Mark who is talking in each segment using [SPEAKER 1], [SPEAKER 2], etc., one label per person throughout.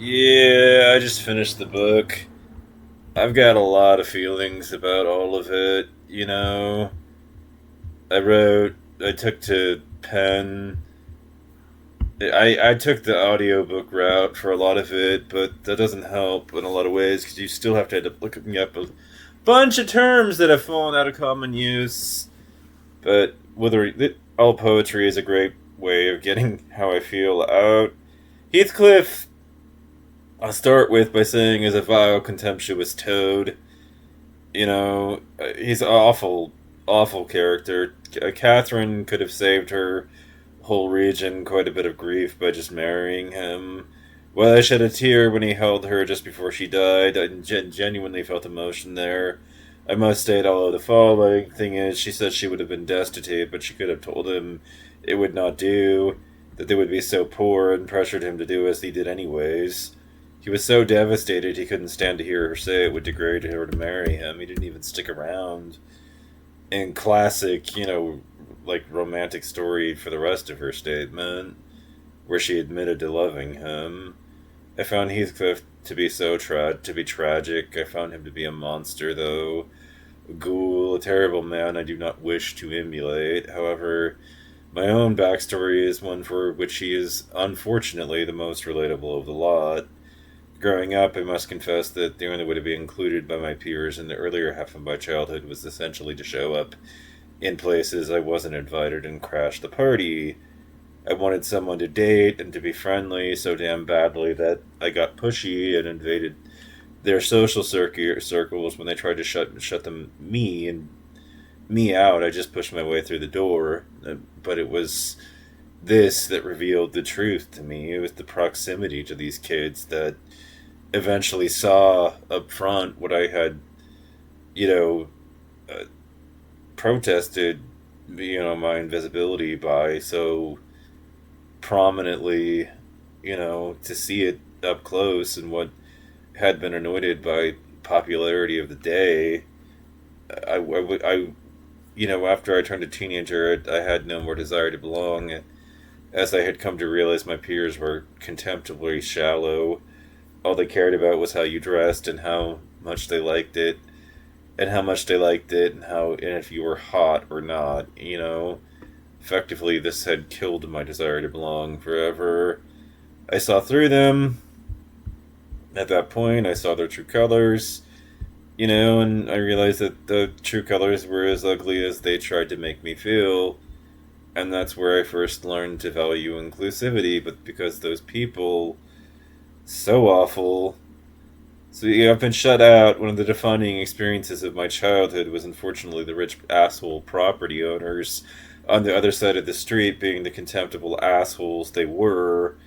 [SPEAKER 1] Yeah, I just finished the book. I've got a lot of feelings about all of it, you know. I took to pen. I took the audiobook route for a lot of it, but that doesn't help in a lot of ways because you still have to end up looking up a bunch of terms that have fallen out of common use. But all poetry is a great way of getting how I feel out. Heathcliff, I'll start with by saying, is a vile, contemptuous toad. He's an awful, awful character. Catherine could have saved her whole region quite a bit of grief by just marrying him. Well, I shed a tear when he held her just before she died. I genuinely felt emotion there. I must state all of the following. Thing is, she said she would have been destitute, but she could have told him it would not do, that they would be so poor, and pressured him to do as he did anyways. He was so devastated he couldn't stand to hear her say it would degrade her to marry him. He didn't even stick around. In classic, like romantic story for the rest of her statement, where she admitted to loving him. I found Heathcliff to be to be tragic. I found him to be a monster, though. A ghoul, a terrible man I do not wish to emulate. However, my own backstory is one for which he is unfortunately the most relatable of the lot. Growing up, I must confess that the only way to be included by my peers in the earlier half of my childhood was essentially to show up in places I wasn't invited and crash the party. I wanted someone to date and to be friendly so damn badly that I got pushy and invaded their social circles when they tried to shut me out. I just pushed my way through the door, but it was this that revealed the truth to me. It was the proximity to these kids that eventually saw up front what I had, you know, uh, protested, my invisibility by so prominently, to see it up close and what had been anointed by popularity of the day. After I turned a teenager, I had no more desire to belong, as I had come to realize my peers were contemptibly shallow. All they cared about was how you dressed and how much they liked it, and if you were hot or not. Effectively, this had killed my desire to belong forever. I saw through them. At that point, I saw their true colors, and I realized that the true colors were as ugly as they tried to make me feel. And that's where I first learned to value inclusivity, but because those people, so awful. So yeah, I've been shut out. One of the defining experiences of my childhood was unfortunately the rich asshole property owners on the other side of the street being the contemptible assholes they were.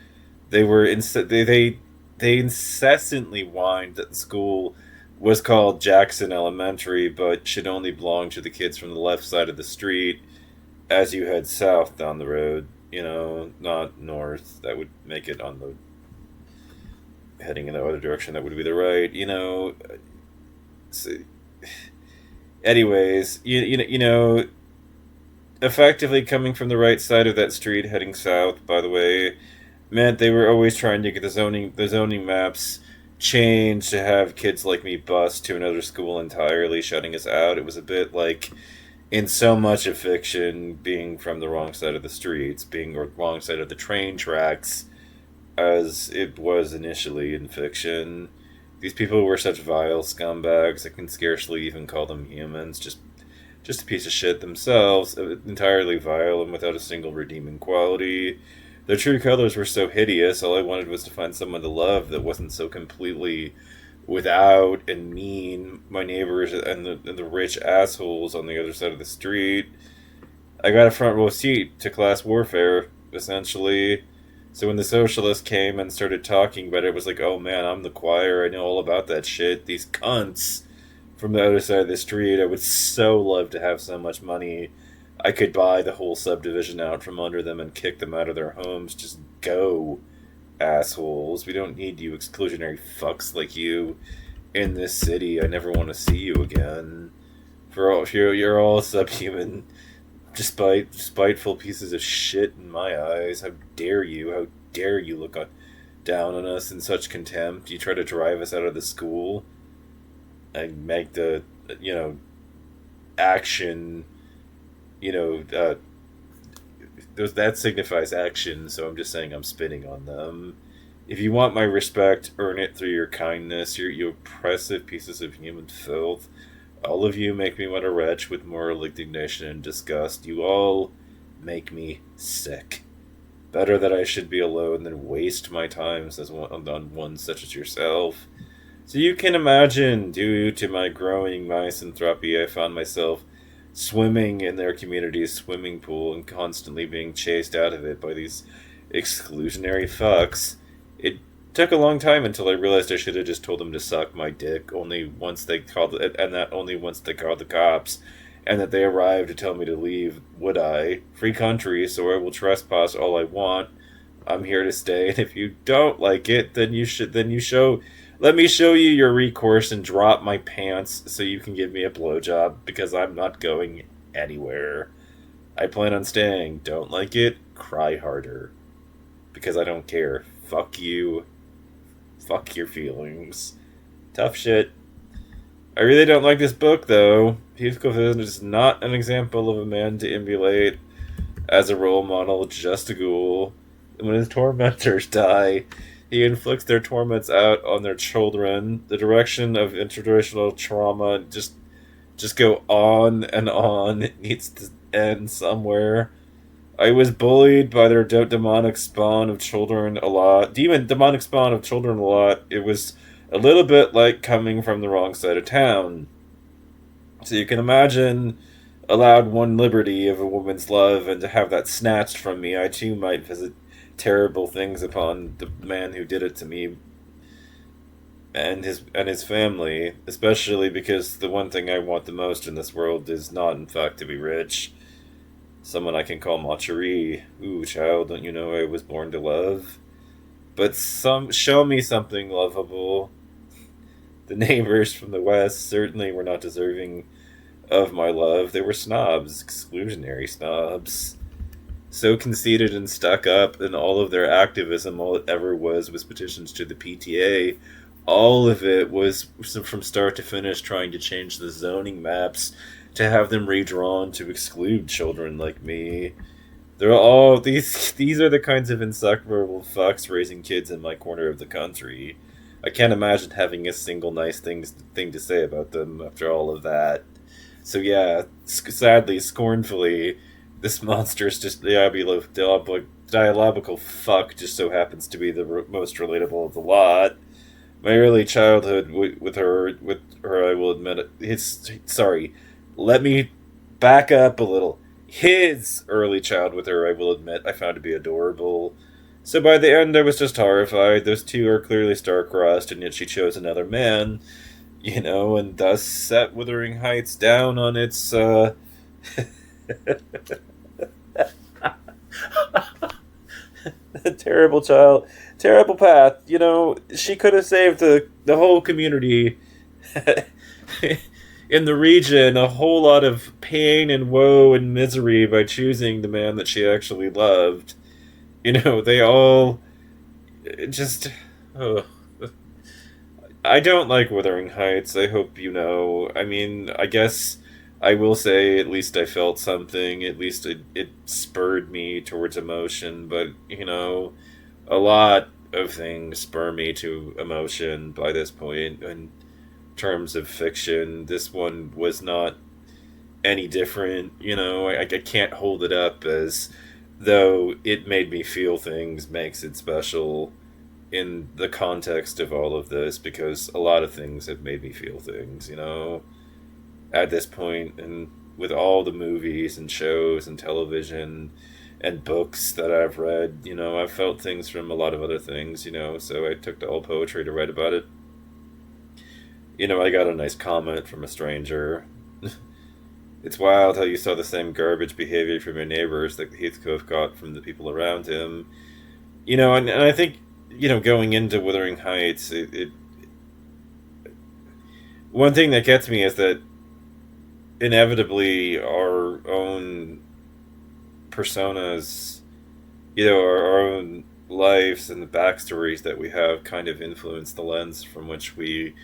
[SPEAKER 1] They incessantly whined that the school was called Jackson Elementary, but should only belong to the kids from the left side of the street as you head south down the road. Not north. That would make it on the heading in the other direction. That would be the right. So, anyways, effectively coming from the right side of that street heading south, by the way, meant they were always trying to get the zoning maps changed to have kids like me bus to another school entirely, shutting us out. It was a bit like in so much of fiction being from the wrong side of the streets, being the wrong side of the train tracks, as it was initially in fiction. These people were such vile scumbags, I can scarcely even call them humans, just a piece of shit themselves, entirely vile and without a single redeeming quality. Their true colors were so hideous, all I wanted was to find someone to love that wasn't so completely without and mean. My neighbors and the rich assholes on the other side of the street. I got a front row seat to class warfare, essentially. So when the socialists came and started talking about it, it was like, oh man, I'm the choir. I know all about that shit. These cunts from the other side of the street. I would so love to have so much money I could buy the whole subdivision out from under them and kick them out of their homes. Just go, assholes. We don't need you exclusionary fucks like you in this city. I never want to see you again. You're all subhuman, spiteful pieces of shit in my eyes. How dare you? How dare you look on down on us in such contempt. You try to drive us out of the school and make the, you know, action, you know, that signifies action, so I'm just saying I'm spitting on them. If you want my respect, earn it through your kindness, you oppressive pieces of human filth. All of you make me want to retch with moral indignation and disgust. You all make me sick. Better that I should be alone than waste my time on one such as yourself. So you can imagine, due to my growing misanthropy, I found myself swimming in their community's swimming pool and constantly being chased out of it by these exclusionary fucks. It took a long time until I realized I should have just told them to suck my dick only once they called it, and that only once they called the cops, and that they arrived to tell me to leave. Would I? Free country, so I will trespass all I want. I'm here to stay, and if you don't like it, then you should. Then you show. Let me show you your recourse and drop my pants so you can give me a blowjob because I'm not going anywhere. I plan on staying. Don't like it? Cry harder. Because I don't care. Fuck you. Fuck your feelings. Tough shit. I really don't like this book, though. Heathcliff is not an example of a man to emulate as a role model, just a ghoul. When his tormentors die, he inflicts their torments out on their children. The direction of intergenerational trauma just go on and on. It needs to end somewhere. I was bullied by their demonic spawn of children a lot. Demonic spawn of children a lot. It was a little bit like coming from the wrong side of town. So you can imagine, allowed one liberty of a woman's love, and to have that snatched from me, I too might visit terrible things upon the man who did it to me and his family, especially because the one thing I want the most in this world is not, in fact, to be rich. Someone I can call ma chérie. Ooh, child, don't you know I was born to love? But show me something lovable. The neighbors from the west certainly were not deserving of my love. They were snobs, exclusionary snobs. So conceited and stuck up, and all of their activism, all it ever was petitions to the PTA. All of it was, from start to finish, trying to change the zoning maps to have them redrawn to exclude children like me. They're all these are the kinds of insufferable fucks raising kids in my corner of the country. I can't imagine having a single nice thing to say about them after all of that. So yeah, sadly, scornfully, this monstrous, just diabolical fuck just so happens to be the most relatable of the lot. My early childhood with her, I will admit, let me back up a little. His early child with her, I will admit, I found to be adorable. So by the end, I was just horrified. Those two are clearly star-crossed, and yet she chose another man, and thus set Wuthering Heights down on its, terrible child, terrible path. She could have saved the whole community in the region a whole lot of pain and woe and misery by choosing the man that she actually loved. They all just. Oh. I don't like Wuthering Heights. I hope you know. I mean, I guess I will say at least I felt something. At least it spurred me towards emotion. But, a lot of things spur me to emotion by this point. In terms of fiction, this one was not any different. I can't hold it up as though it made me feel things makes it special in the context of all of this, because a lot of things have made me feel things, at this point, and with all the movies and shows and television and books that I've read, I've felt things from a lot of other things, so I took to all poetry to write about it. I got a nice comment from a stranger. It's wild how you saw the same garbage behavior from your neighbors that Heathcliff got from the people around him. And I think, going into Wuthering Heights, one thing that gets me is that inevitably our own personas, our own lives and the backstories that we have kind of influence the lens from which we,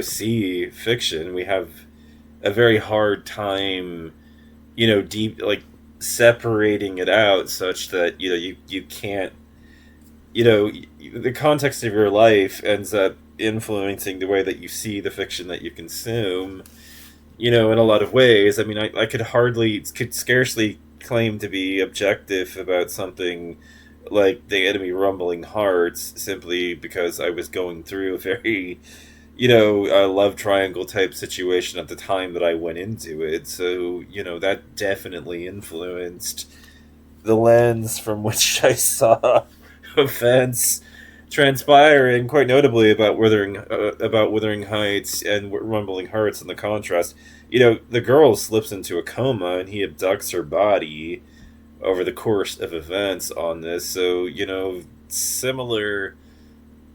[SPEAKER 1] see fiction. We have a very hard time, deep like separating it out such that you can't, the context of your life ends up influencing the way that you see the fiction that you consume, in a lot of ways. I mean, I could scarcely claim to be objective about something like The Enemy Rumbling Hearts simply because I was going through a very, a love triangle type situation at the time that I went into it. So, that definitely influenced the lens from which I saw events transpiring, quite notably about Wuthering Heights and Rumbling Hearts, and the contrast. The girl slips into a coma, and he abducts her body over the course of events on this. So similar,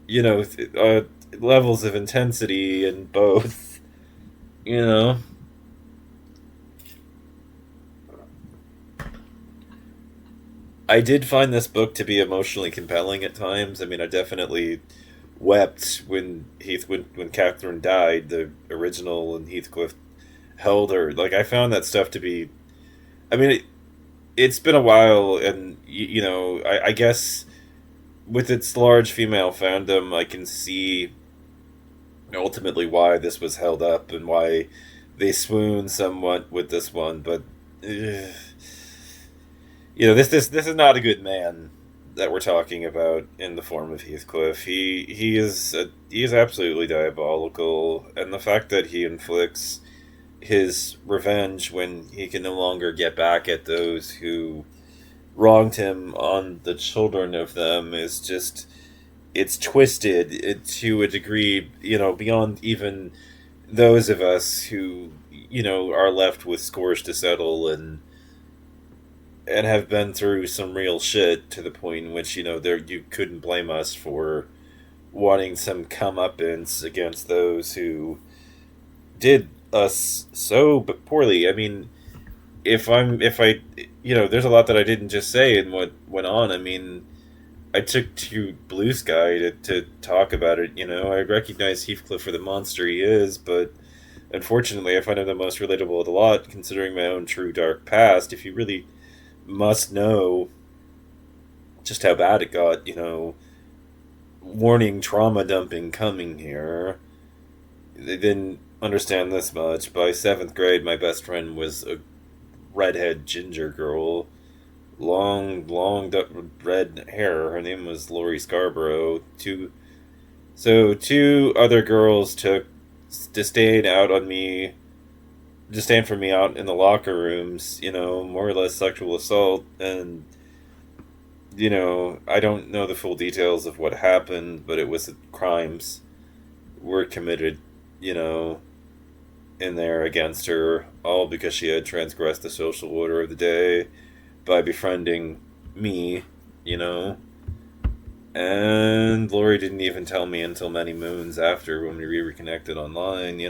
[SPEAKER 1] you know, levels of intensity in both. You know, I did find this book to be emotionally compelling at times. I mean, I definitely wept when Catherine died, the original, and Heathcliff held her. Like, I found that stuff to be. I mean, it's been a while, and I guess with its large female fandom, I can see ultimately why this was held up and why they swoon somewhat with this one. But this is not a good man that we're talking about in the form of Heathcliff. He is absolutely diabolical, and the fact that he inflicts his revenge when he can no longer get back at those who wronged him on the children of them is just, it's twisted to a degree, beyond even those of us who are left with scores to settle and have been through some real shit, to the point in which there you couldn't blame us for wanting some comeuppance against those who did us so poorly. I mean, if I there's a lot that I didn't just say in what went on. I mean, I took to Blue Sky to talk about it. I recognize Heathcliff for the monster he is, but unfortunately I find him the most relatable of the lot, considering my own true dark past. If you really must know just how bad it got, warning, trauma dumping coming here. They didn't understand this much. By seventh grade, my best friend was a redhead ginger girl, long red hair. Her name was Lori Scarborough. Two other girls took disdain out on me, disdain for me out in the locker rooms. More or less sexual assault, and I don't know the full details of what happened, but it was crimes were committed, in there against her, all because she had transgressed the social order of the day by befriending me, you know. And Lori didn't even tell me until many moons after, when we reconnected online.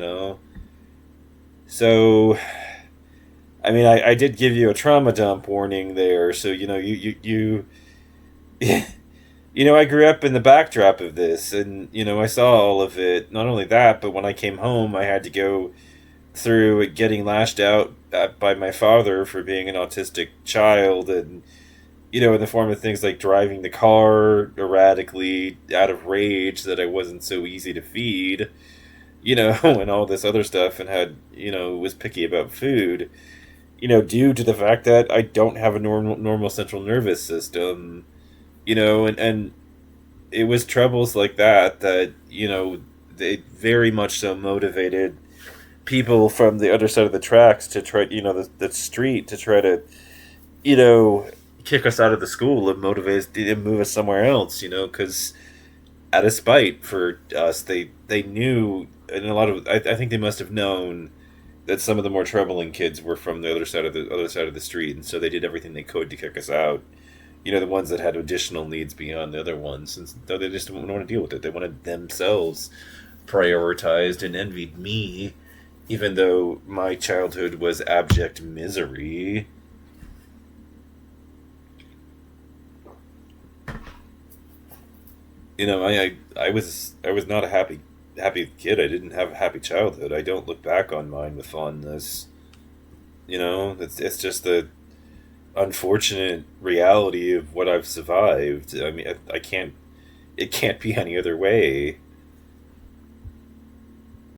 [SPEAKER 1] So, I mean, I did give you a trauma dump warning there, so, I grew up in the backdrop of this, and, I saw all of it. Not only that, but when I came home, I had to go through getting lashed out at by my father for being an autistic child, and in the form of things like driving the car erratically out of rage that I wasn't so easy to feed, and all this other stuff, and was picky about food, due to the fact that I don't have a normal central nervous system, and it was troubles like that they very much so motivated people from the other side of the tracks to try, the street, to try to, you know, kick us out of the school and motivate us and move us somewhere else, because out of spite for us, they knew, and I think they must have known that some of the more troubling kids were from the other side of the street, and so they did everything they could to kick us out. The ones that had additional needs beyond the other ones, and so they just didn't want to deal with it. They wanted themselves prioritized and envied me, even though my childhood was abject misery. I was not a happy kid. I didn't have a happy childhood. I don't look back on mine with fondness. It's just the unfortunate reality of what I've survived. I mean, I can't. It can't be any other way.